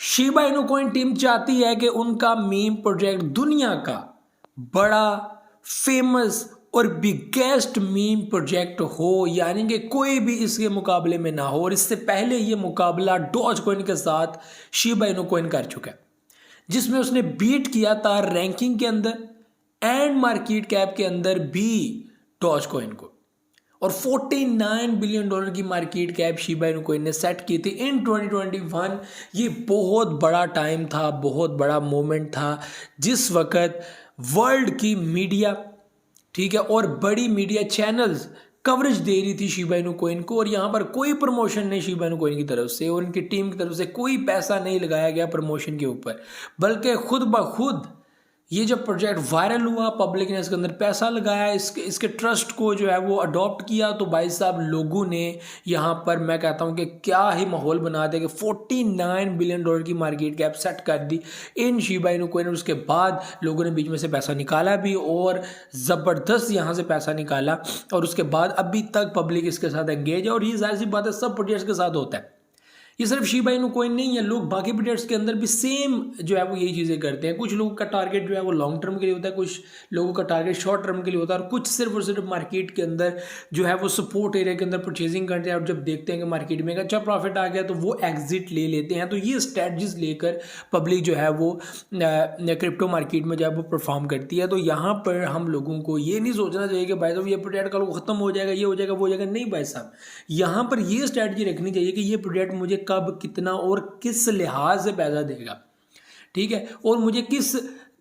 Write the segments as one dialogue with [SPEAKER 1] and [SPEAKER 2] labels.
[SPEAKER 1] Shiba Inu coin team चाहती है कि उनका मीम प्रोजेक्ट दुनिया का बड़ा फेमस और बिगेस्ट मीम प्रोजेक्ट हो, यानी कि कोई भी इसके मुकाबले में ना हो। और इससे पहले ये मुकाबला डॉज कॉइन के साथ शिबा इनु कॉइन कर चुका है, जिसमें उसने बीट किया था रैंकिंग के अंदर एंड मार्केट कैप के अंदर भी डॉज कॉइन को। और 49 बिलियन डॉलर की market cap Shiba Inu coin ने सेट की थी इन 2021। ये बहुत बड़ा टाइम था, बहुत बड़ा मोमेंट था, जिस वक्त वर्ल्ड की मीडिया, ठीक है, और बड़ी मीडिया चैनल्स कवरेज दे रही थी शिबा इनु कॉइन को। और यहाँ पर कोई प्रमोशन नहीं शिबा इनु कॉइन की तरफ से और उनकी टीम की तरफ से कोई पैसा नहीं लगाया गया प्रमोशन के ऊपर, बल्कि खुद ब खुद ये जब प्रोजेक्ट वायरल हुआ, पब्लिक ने इसके अंदर पैसा लगाया, इसके ट्रस्ट को जो है वो अडॉप्ट किया, तो भाई साहब लोगों ने यहाँ पर, मैं कहता हूँ कि क्या ही माहौल बना दिया कि 49 बिलियन डॉलर की मार्केट कैप सेट कर दी इन शिबा इनु कॉइन। उसके बाद लोगों ने बीच में से पैसा निकाला भी और ज़बरदस्त यहाँ से पैसा निकाला, और उसके बाद अभी तक पब्लिक इसके साथ एंगेज है। और ये जाहिर सी बात है, सब प्रोजेक्ट्स के साथ होता है, ये सिर्फ शिबा इनु कॉइन नहीं है, लोग बाकी प्रोजेक्ट्स के अंदर भी सेम जो है वो यही चीज़ें करते हैं। कुछ लोगों का टारगेट जो है वो लॉन्ग टर्म के लिए होता है, कुछ लोगों का टारगेट शॉर्ट टर्म के लिए होता है, और कुछ सिर्फ और सिर्फ मार्केट के अंदर जो है वो सपोर्ट एरिया के अंदर परचेजिंग करते हैं, और जब देखते हैं कि मार्केट में अच्छा प्रॉफिट आ गया तो वो एग्जिट ले लेते हैं। तो ये स्ट्रेटजीज लेकर पब्लिक जो है वो क्रिप्टो मार्केट में जो है वो परफॉर्म करती है। तो यहाँ पर हम लोगों को ये नहीं सोचना चाहिए कि भाई साहब ये प्रोजेक्ट कल ख़त्म हो जाएगा, ये हो जाएगा, वो हो जाएगा। नहीं भाई साहब, यहाँ पर ये स्ट्रेटजी रखनी चाहिए कि ये प्रोजेक्ट मुझे कब, कितना और किस लिहाज से पैसा देगा, ठीक है, और मुझे किस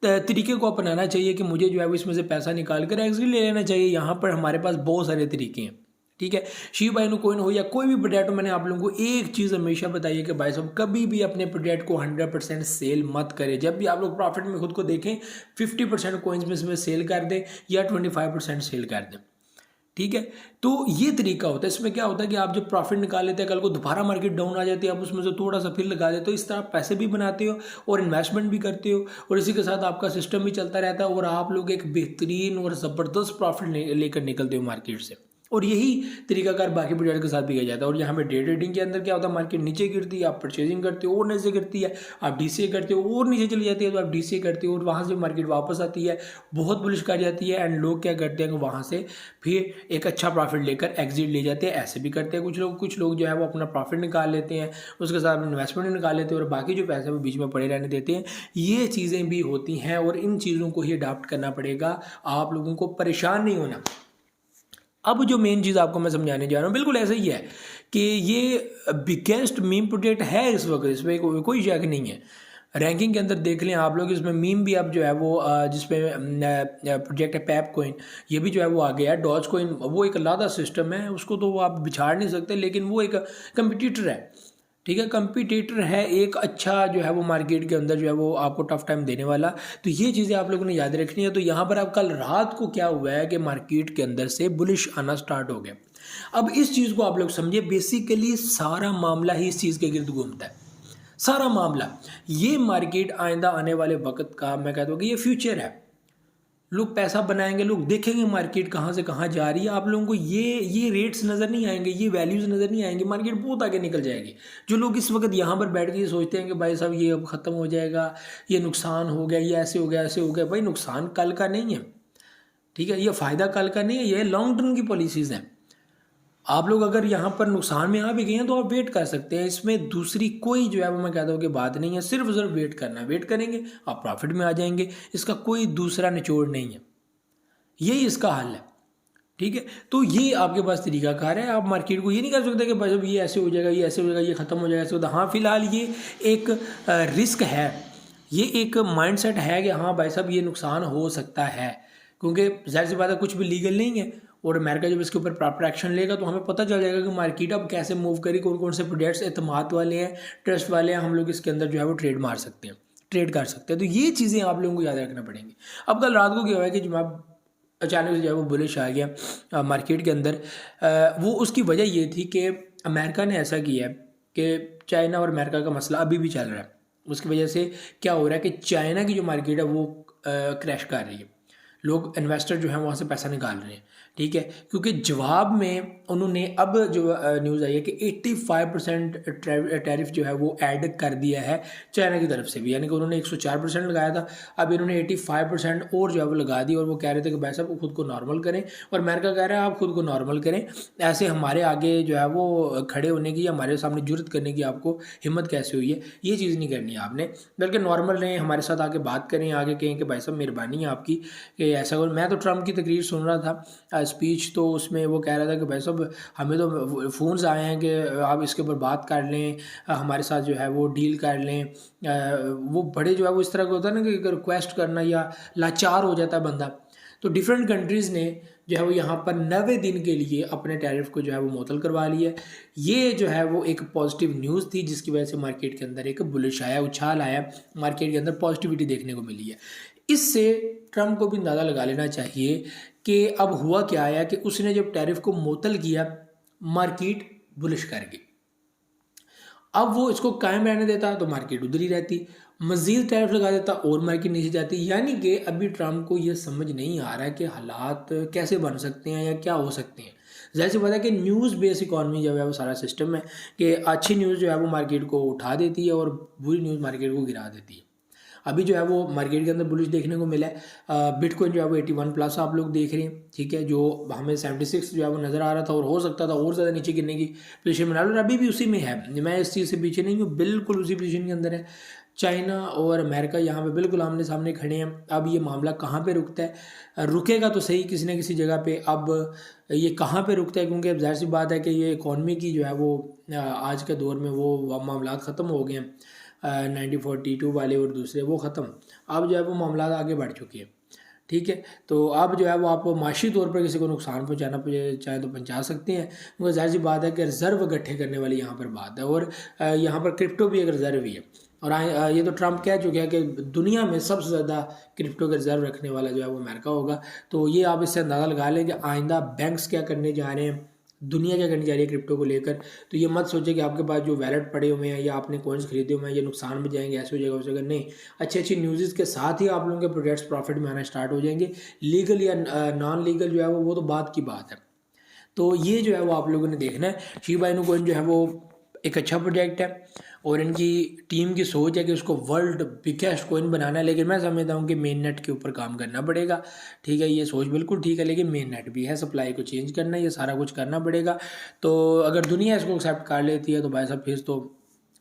[SPEAKER 1] तरीके को अपनाना चाहिए कि मुझे जो है वो इसमें से पैसा निकाल कर एग्जिट ले लेना चाहिए। यहाँ पर हमारे पास बहुत सारे तरीके हैं, ठीक है। शिबा इनु कॉइन हो या कोई भी प्रोजेक्ट हो, मैंने आप लोगों को एक चीज़ हमेशा बताई है कि भाई साहब कभी भी अपने प्रोजेक्ट को 100% सेल मत करें। जब भी आप लोग प्रॉफिट में खुद को देखें, 50% कॉइन्स में इसमें सेल कर दें या 25% सेल कर दें, ठीक है। तो ये तरीका होता है। इसमें क्या होता है कि आप जब प्रॉफिट निकाल लेते हैं, कल को दोबारा मार्केट डाउन आ जाती है, आप उसमें से थोड़ा सा फिर लगा देते हो। इस तरह आप पैसे भी बनाते हो और इन्वेस्टमेंट भी करते हो, और इसी के साथ आपका सिस्टम भी चलता रहता है, और आप लोग एक बेहतरीन और ज़बरदस्त प्रॉफिट लेकर निकलते हो मार्केट से। और यही तरीकाकार बाकी प्रोजेक्ट के साथ भी किया जाता है। और यहाँ पे डे ट्रेडिंग के अंदर क्या होता है, मार्केट नीचे गिरती है, आप परचेजिंग करते हो और नीचे गिरती है, आप डीसीए करते हो और नीचे चली जाती है, तो आप डीसीए करते हो और वहाँ से मार्केट वापस आती है, बहुत बुलिश कर जाती है, एंड लोग क्या करते हैं कि वहाँ से फिर एक अच्छा प्रॉफिट लेकर एग्जिट ले जाते हैं। ऐसे भी करते हैं कुछ लोग जो है वो अपना प्रॉफिट निकाल लेते हैं, उसके साथ इन्वेस्टमेंट निकाल लेते हैं, और बाकी जो पैसे वो बीच में पड़े रहने देते हैं। ये चीज़ें भी होती हैं और इन चीज़ों को ही अडॉप्ट करना पड़ेगा, आप लोगों को परेशान नहीं होना। अब जो मेन चीज़ आपको मैं समझाने जा रहा हूँ बिल्कुल ऐसा ही है कि ये बिगेस्ट मीम प्रोजेक्ट है इस वक्त, इसमें कोई शक नहीं है। रैंकिंग के अंदर देख लें आप लोग, इसमें मीम भी अब जो है वो जिसमें प्रोजेक्ट है पैप कॉइन, ये भी जो है वो आ गया है। डॉज कॉइन वो एक अलग सिस्टम है, उसको तो आप बिछाड़ नहीं सकते, लेकिन वो एक कंपिटिटर है, ठीक है, कंपटीटर है, एक अच्छा जो है वो मार्केट के अंदर जो है वो आपको टफ टाइम देने वाला। तो ये चीज़ें आप लोगों ने याद रखनी है। तो यहाँ पर अब कल रात को क्या हुआ है कि मार्केट के अंदर से बुलिश आना स्टार्ट हो गया। अब इस चीज़ को आप लोग समझिए, बेसिकली सारा मामला ही इस चीज़ के गिर्द घूमता है, सारा मामला। ये मार्केट आइंदा आने वाले वक्त का मैं कहता हूँ कि ये फ्यूचर है। लोग पैसा बनाएंगे, लोग देखेंगे मार्केट कहाँ से कहाँ जा रही है। आप लोगों को ये रेट्स नज़र नहीं आएंगे, ये वैल्यूज़ नज़र नहीं आएंगे, मार्केट बहुत आगे निकल जाएगी। जो लोग इस वक्त यहाँ पर बैठ के ये सोचते हैं कि भाई साहब ये अब ख़त्म हो जाएगा, ये नुकसान हो गया, ये ऐसे हो गया, ऐसे हो गया, भाई नुकसान कल का नहीं है, ठीक है, ये फ़ायदा कल का नहीं है, ये लॉन्ग टर्म की पॉलिसीज़ हैं। आप लोग अगर यहाँ पर नुकसान में आ भी गए हैं तो आप वेट कर सकते हैं, इसमें दूसरी कोई जो है वो मैं कहता हूँ कि बात नहीं है। सिर्फ वेट करना है, वेट करेंगे आप प्रॉफिट में आ जाएंगे, इसका कोई दूसरा निचोड़ नहीं है, यही इसका हल है, ठीक है। तो ये आपके पास तरीकाकार है। आप मार्केट को ये नहीं कर सकते कि भाई साहब ये ऐसे हो जाएगा, ये ऐसे हो जाएगा, ये ख़त्म हो जाएगा, ऐसे होता। हाँ फिलहाल ये एक रिस्क है, ये एक माइंडसेट है कि हाँ भाई साहब ये नुकसान हो सकता है, क्योंकि जाहिर सी बात है कुछ भी लीगल नहीं है, और अमेरिका जब इसके ऊपर प्रॉपर एक्शन लेगा तो हमें पता चल जाएगा कि मार्केट अब कैसे मूव करी, कौन कौन से प्रोजेक्ट्स एतमाद वाले हैं, ट्रस्ट वाले हैं, हम लोग इसके अंदर जो है वो ट्रेड मार सकते हैं, ट्रेड कर सकते हैं। तो ये चीज़ें आप लोगों को याद रखना पड़ेंगी। अब कल रात को क्या हुआ है कि जब अचानक से जो है वो बुलिश आ गया मार्केट के अंदर, वो उसकी वजह ये थी कि अमेरिका ने ऐसा किया है कि चाइना और अमेरिका का मसला अभी भी चल रहा है। उसकी वजह से क्या हो रहा है कि चाइना की जो मार्केट है वो क्रैश कर रही है, लोग इन्वेस्टर जो हैं वहाँ से पैसा निकाल रहे हैं, ठीक है, क्योंकि जवाब में उन्होंने अब जो न्यूज़ आई है कि 85% टैरिफ जो है वो ऐड कर दिया है चाइना की तरफ से भी, यानी कि उन्होंने 104% लगाया था, अब इन्होंने 85% और जो है वो लगा दी। और वो कह रहे थे कि भाई साहब खुद को नॉर्मल करें, और अमेरिका कह रहा है आप खुद को नॉर्मल करें, ऐसे हमारे आगे जो है वो खड़े होने की, हमारे सामने जुर्रत करने की आपको हिम्मत कैसे हुई है, ये चीज़ नहीं करनी है आपने, बल्कि नॉर्मल रहें, हमारे साथ आके बात करें, आगे कहें कि भाई साहब मेहरबानी है आपकी कि ऐसा। और मैं तो ट्रम्प की तकरीर सुन रहा था स्पीच, तो उसमें वो कह रहा था कि भाई साहब हमें तो फ़ोन्स आए हैं कि आप इसके ऊपर बात कर लें, हमारे साथ जो है वो डील कर लें। वो बड़े जो है वो इस तरह का होता है ना कि रिक्वेस्ट करना या लाचार हो जाता है बंदा। तो डिफरेंट कंट्रीज़ ने जो है वो यहाँ पर 90 दिन के लिए अपने टैरिफ को जो है वो मुअत्तल करवा लिया है। ये जो है वो एक पॉजिटिव न्यूज़ थी जिसकी वजह से मार्केट के अंदर एक बुलिश आया, उछाल आया, मार्केट के अंदर पॉजिटिविटी देखने को मिली है। इससे ट्रम्प को भी अंदाज़ा लगा लेना चाहिए कि अब हुआ क्या आया कि उसने जब टैरिफ को मुअत्तल किया, मार्केट बुलिश कर गई। अब वो इसको कायम रहने देता तो मार्केट उधर ही रहती, मज़ीद टैरिफ लगा देता और मार्केट नीचे जाती। यानी कि अभी ट्रम्प को ये समझ नहीं आ रहा है कि हालात कैसे बन सकते हैं या क्या हो सकते हैं। ज़ाहिर सी बात है कि न्यूज़ बेस इकॉनमी जो है वो सारा सिस्टम है कि अच्छी न्यूज़ जो है वो मार्केट को उठा देती है और बुरी न्यूज़ मार्केट को गिरा देती है। अभी जो है वो मार्केट के अंदर बुलिश देखने को मिला है। बिटकॉइन जो है वो 81 प्लस आप लोग देख रहे हैं, ठीक है, जो हमें 76 जो है वो नज़र आ रहा था और हो सकता था और ज़्यादा नीचे गिरने की पोजीशन बना लो, और अभी भी उसी में है। मैं इस चीज़ से पीछे नहीं हूँ, बिल्कुल उसी पोजीशन के अंदर है। चाइना और अमेरिका यहाँ पे बिल्कुल आमने सामने खड़े हैं। अब ये मामला कहाँ पे रुकता है, रुकेगा तो सही किसी न किसी जगह पे। अब ये कहाँ पे रुकता है, क्योंकि अब जाहिर सी बात है कि ये इकॉनमी की जो है वो आज के दौर में वो मामला ख़त्म हो गए हैं, 1942 वाले और दूसरे वो ख़त्म। अब जो है वो मामला आगे बढ़ चुके हैं, ठीक है। तो अब जो है वो आप माशी तौर पर किसी को नुकसान पहुंचाना चाहे तो पहुंचा सकते हैं, क्योंकि जाहिर सी बात है कि रिज़र्व इकट्ठे करने वाली यहाँ पर बात है, और यहाँ पर क्रिप्टो भी एक रिज़र्व ही है। और ये तो ट्रम्प कह चुके हैं कि दुनिया में सबसे ज़्यादा क्रिप्टो का रिज़र्व रखने वाला जो है वो अमेरिका होगा। तो ये आप इससे अंदाज़ा लगा लें कि आइंदा बैंक्स क्या करने जा रहे हैं, दुनिया क्या करने जा रही है क्रिप्टो को लेकर। तो ये मत सोचे कि आपके पास जो वैलेट पड़े हुए हैं या आपने कॉइन्स खरीदे हुए हैं ये नुकसान में जाएंगे, ऐसे हो जाएगा, हो जाएगा, नहीं। अच्छी अच्छी न्यूज़ के साथ ही आप लोगों के प्रोजेक्ट्स प्रॉफिट में आना स्टार्ट हो जाएंगे। लीगल या नॉन लीगल जो है वो तो बात की बात है। तो ये जो है वो आप लोगों ने देखना है। शिबा इनू कॉइन जो है वो एक अच्छा प्रोजेक्ट है और इनकी टीम की सोच है कि उसको वर्ल्ड बिगेस्ट कॉइन बनाना है, लेकिन मैं समझता हूँ कि मेन नेट के ऊपर काम करना पड़ेगा, ठीक है। ये सोच बिल्कुल ठीक है, लेकिन मेन नेट भी है, सप्लाई को चेंज करना है, ये सारा कुछ करना पड़ेगा। तो अगर दुनिया इसको एक्सेप्ट कर लेती है तो भाई साहब फिर तो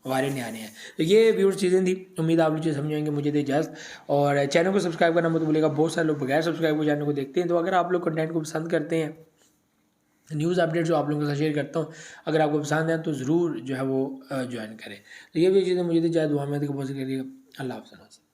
[SPEAKER 1] हमारे नहीं आने हैं। तो ये व्यूअर्स चीज़ें थी, उम्मीद आप लोग चीज़ समझेंगे। मुझे दे इजाज़त, और चैनल को सब्सक्राइब करना मत भूलिएगा। बहुत सारे लोग बगैर सब्सक्राइब को चैनल को देखते हैं। तो अगर आप लोग कंटेंट को पसंद करते हैं, न्यूज़ अपडेट जो आप लोगों के साथ शेयर करता हूँ, अगर आपको पसंद है तो ज़रूर जो है वो ज्वाइन करें। तो ये भी चीज़ें मुझे दी जाए, दुआ में करिएगा। अल्लाह हाफ़िज़।